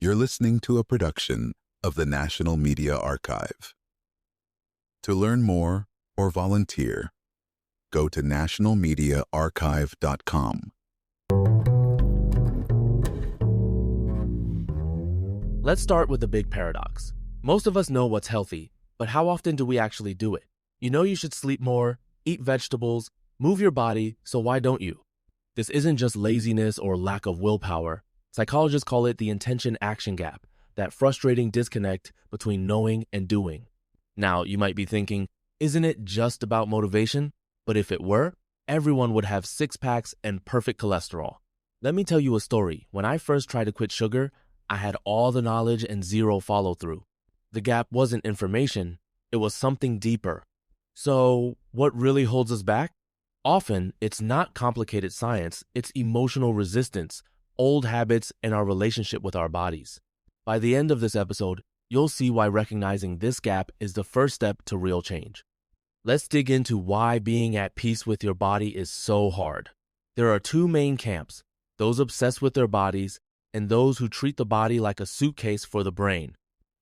You're listening to a production of the National Media Archive. To learn more or volunteer, go to nationalmediaarchive.com. Let's start with the big paradox. Most of us know what's healthy, but how often do we actually do it? You know you should sleep more, eat vegetables, move your body, so why don't you? This isn't just laziness or lack of willpower. Psychologists call it the intention-action gap, that frustrating disconnect between knowing and doing. Now, you might be thinking, isn't it just about motivation? But if it were, everyone would have six-packs and perfect cholesterol. Let me tell you a story. When I first tried to quit sugar, I had all the knowledge and zero follow-through. The gap wasn't information, it was something deeper. So, what really holds us back? Often, it's not complicated science, it's emotional resistance, old habits, and our relationship with our bodies. By the end of this episode, you'll see why recognizing this gap is the first step to real change. Let's dig into why being at peace with your body is so hard. There are two main camps, those obsessed with their bodies and those who treat the body like a suitcase for the brain.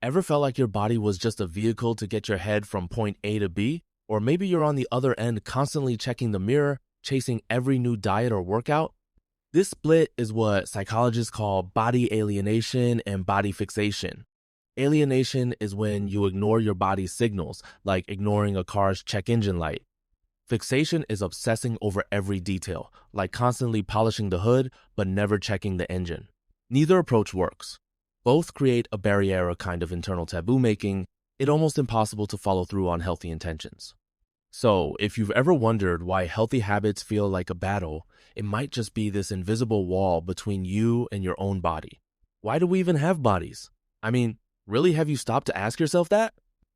Ever felt like your body was just a vehicle to get your head from point A to B? Or maybe you're on the other end constantly checking the mirror, chasing every new diet or workout? This split is what psychologists call body alienation and body fixation. Alienation is when you ignore your body's signals, like ignoring a car's check engine light. Fixation is obsessing over every detail, like constantly polishing the hood but never checking the engine. Neither approach works. Both create a barriere kind of internal taboo, making it almost impossible to follow through on healthy intentions. So, if you've ever wondered why healthy habits feel like a battle, it might just be this invisible wall between you and your own body. Why do we even have bodies? I mean, really, have you stopped to ask yourself that?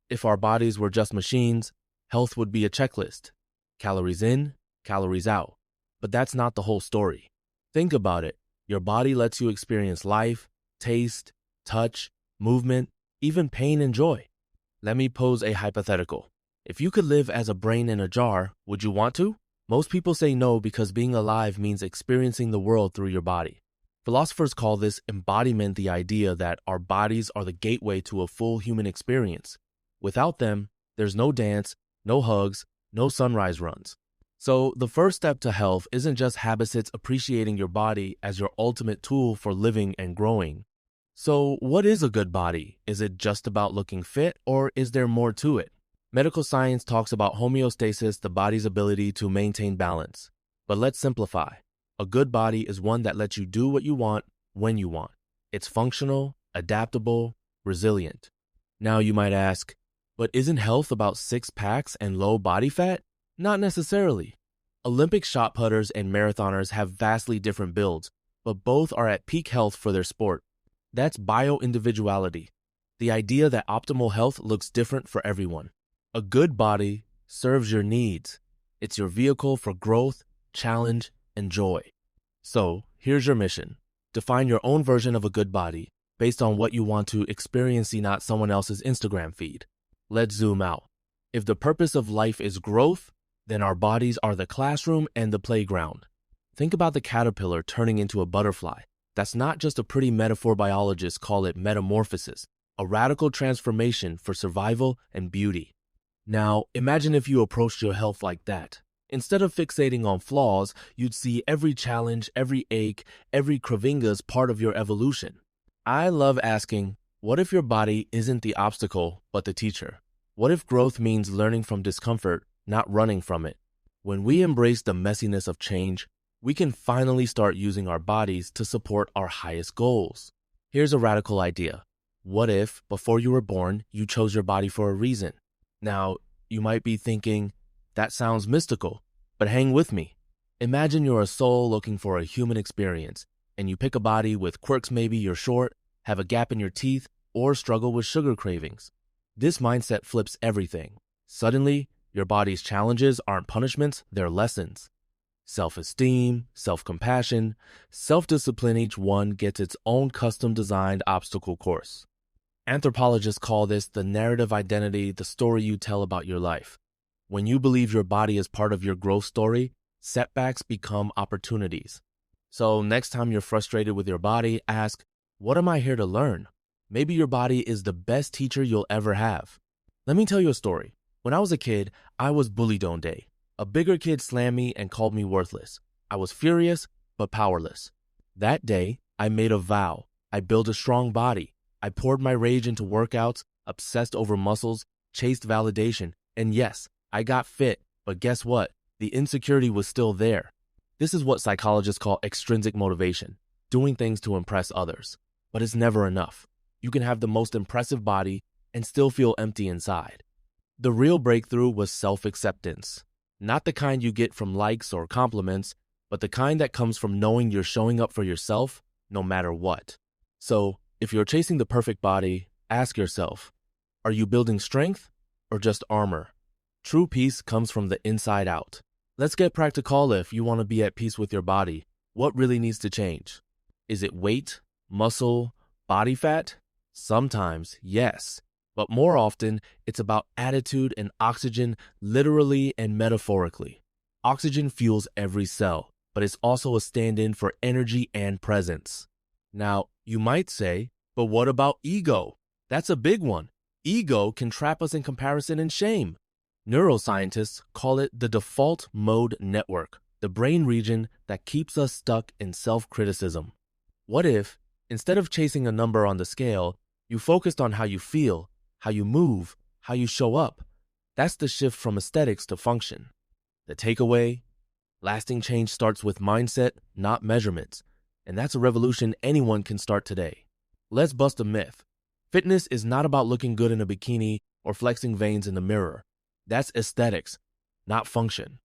If our bodies were just machines, health would be a checklist. Calories in, calories out. But that's not the whole story. Think about it. Your body lets you experience life, taste, touch, movement, even pain and joy. Let me pose a hypothetical. If you could live as a brain in a jar, would you want to? Most people say no because being alive means experiencing the world through your body. Philosophers call this embodiment the idea that our bodies are the gateway to a full human experience. Without them, there's no dance, no hugs, no sunrise runs. So the first step to health isn't just habits appreciating your body as your ultimate tool for living and growing. So what is a good body? Is it just about looking fit, or is there more to it? Medical science talks about homeostasis, the body's ability to maintain balance. But let's simplify. A good body is one that lets you do what you want, when you want. It's functional, adaptable, resilient. Now you might ask, but isn't health about six-packs and low body fat? Not necessarily. Olympic shot putters and marathoners have vastly different builds, but both are at peak health for their sport. That's bio-individuality, the idea that optimal health looks different for everyone. A good body serves your needs. It's your vehicle for growth, challenge, and joy. So, here's your mission. Define your own version of a good body based on what you want to experience, not someone else's Instagram feed. Let's zoom out. If the purpose of life is growth, then our bodies are the classroom and the playground. Think about the caterpillar turning into a butterfly. That's not just a pretty metaphor. Biologists call it metamorphosis, a radical transformation for survival and beauty. Now, imagine if you approached your health like that. Instead of fixating on flaws, you'd see every challenge, every ache, every cravinga as part of your evolution. I love asking, what if your body isn't the obstacle, but the teacher? What if growth means learning from discomfort, not running from it? When we embrace the messiness of change, we can finally start using our bodies to support our highest goals. Here's a radical idea. What if, before you were born, you chose your body for a reason? Now, you might be thinking, that sounds mystical, but hang with me. Imagine you're a soul looking for a human experience, and you pick a body with quirks. Maybe you're short, have a gap in your teeth, or struggle with sugar cravings. This mindset flips everything. Suddenly, your body's challenges aren't punishments, they're lessons. Self-esteem, self-compassion, self-discipline, each one gets its own custom-designed obstacle course. Anthropologists call this the narrative identity, the story you tell about your life. When you believe your body is part of your growth story, setbacks become opportunities. So next time you're frustrated with your body, ask, What am I here to learn? Maybe your body is the best teacher you'll ever have. Let me tell you a story. When I was a kid, I was bullied on day. A bigger kid slammed me and called me worthless. I was furious, but powerless. That day, I made a vow. I built a strong body. I poured my rage into workouts, obsessed over muscles, chased validation, and yes, I got fit, but guess what? The insecurity was still there. This is what psychologists call extrinsic motivation, doing things to impress others. But it's never enough. You can have the most impressive body and still feel empty inside. The real breakthrough was self-acceptance. Not the kind you get from likes or compliments, but the kind that comes from knowing you're showing up for yourself no matter what. So, if you're chasing the perfect body, ask yourself, are you building strength or just armor? True peace comes from the inside out. Let's get practical. If you want to be at peace with your body, what really needs to change? Is it weight, muscle, body fat? Sometimes, yes. But more often, it's about attitude and oxygen, literally and metaphorically. Oxygen fuels every cell, but it's also a stand-in for energy and presence. Now, you might say, but what about ego? That's a big one. Ego can trap us in comparison and shame. Neuroscientists call it the default mode network, the brain region that keeps us stuck in self-criticism. What if, instead of chasing a number on the scale, you focused on how you feel, how you move, how you show up? That's the shift from aesthetics to function. The takeaway? Lasting change starts with mindset, not measurements. And that's a revolution anyone can start today. Let's bust a myth. Fitness is not about looking good in a bikini or flexing veins in the mirror. That's aesthetics, not function.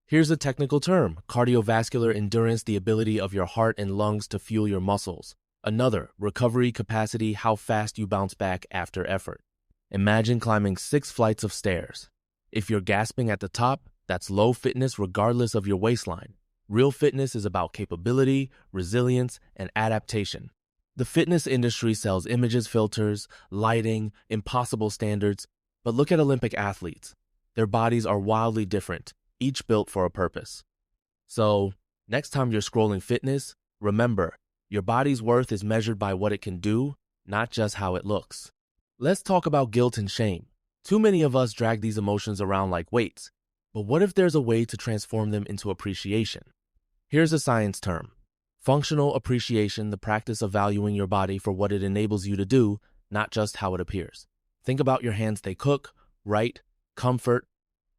Here's a technical term: cardiovascular endurance, the ability of your heart and lungs to fuel your muscles. Another, recovery capacity, how fast you bounce back after effort. Imagine climbing 6 flights of stairs. If you're gasping at the top, that's low fitness regardless of your waistline. Real fitness is about capability, resilience, and adaptation. The fitness industry sells images, filters, lighting, impossible standards. But look at Olympic athletes. Their bodies are wildly different, each built for a purpose. So, next time you're scrolling fitness, remember, your body's worth is measured by what it can do, not just how it looks. Let's talk about guilt and shame. Too many of us drag these emotions around like weights. But what if there's a way to transform them into appreciation? Here's a science term: functional appreciation, the practice of valuing your body for what it enables you to do, not just how it appears. Think about your hands, they cook, write, comfort.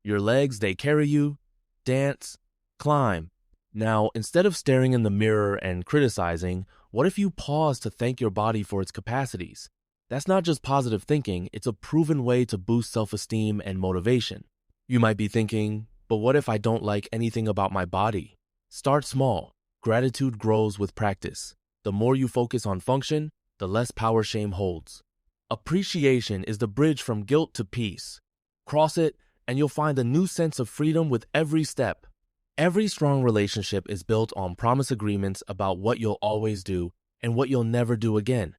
Your legs, they carry you, dance, climb. Now, instead of staring in the mirror and criticizing, what if you pause to thank your body for its capacities? That's not just positive thinking, it's a proven way to boost self-esteem and motivation. You might be thinking, but what if I don't like anything about my body? Start small. Gratitude grows with practice. The more you focus on function, the less power shame holds. Appreciation is the bridge from guilt to peace. Cross it, and you'll find a new sense of freedom with every step. Every strong relationship is built on promise agreements about what you'll always do and what you'll never do again.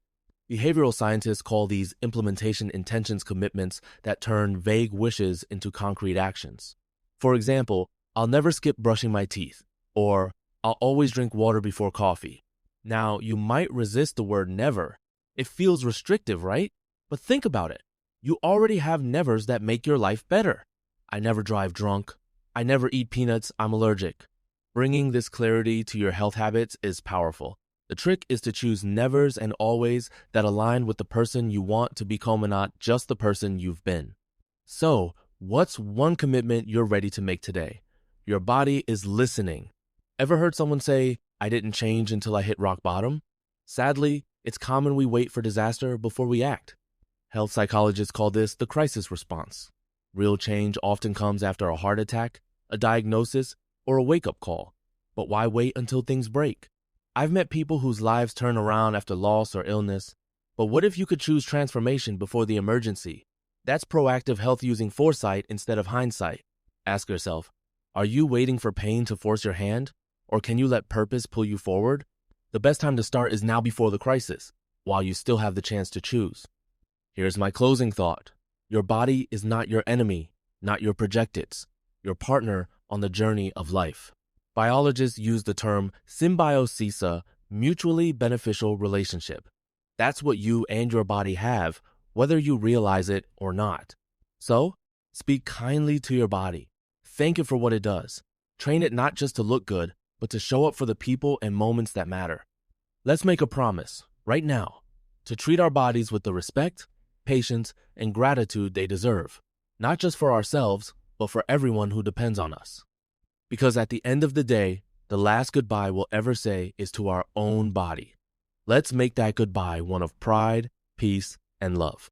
Behavioral scientists call these implementation intentions commitments that turn vague wishes into concrete actions. For example, I'll never skip brushing my teeth, or I'll always drink water before coffee. Now, you might resist the word never. It feels restrictive, right? But think about it. You already have nevers that make your life better. I never drive drunk. I never eat peanuts. I'm allergic. Bringing this clarity to your health habits is powerful. The trick is to choose nevers and always that align with the person you want to become and not just the person you've been. So, what's one commitment you're ready to make today? Your body is listening. Ever heard someone say, I didn't change until I hit rock bottom? Sadly, it's common we wait for disaster before we act. Health psychologists call this the crisis response. Real change often comes after a heart attack, a diagnosis, or a wake-up call. But why wait until things break? I've met people whose lives turn around after loss or illness. But what if you could choose transformation before the emergency? That's proactive health using foresight instead of hindsight. Ask yourself, are you waiting for pain to force your hand? Or can you let purpose pull you forward? The best time to start is now before the crisis, while you still have the chance to choose. Here's my closing thought. Your body is not your enemy, not your projecteds, your partner on the journey of life. Biologists use the term symbiosis, mutually beneficial relationship. That's what you and your body have, whether you realize it or not. So, speak kindly to your body. Thank it for what it does. Train it not just to look good, but to show up for the people and moments that matter. Let's make a promise, right now, to treat our bodies with the respect, patience, and gratitude they deserve, not just for ourselves, but for everyone who depends on us. Because at the end of the day, the last goodbye we'll ever say is to our own body. Let's make that goodbye one of pride, peace, and love.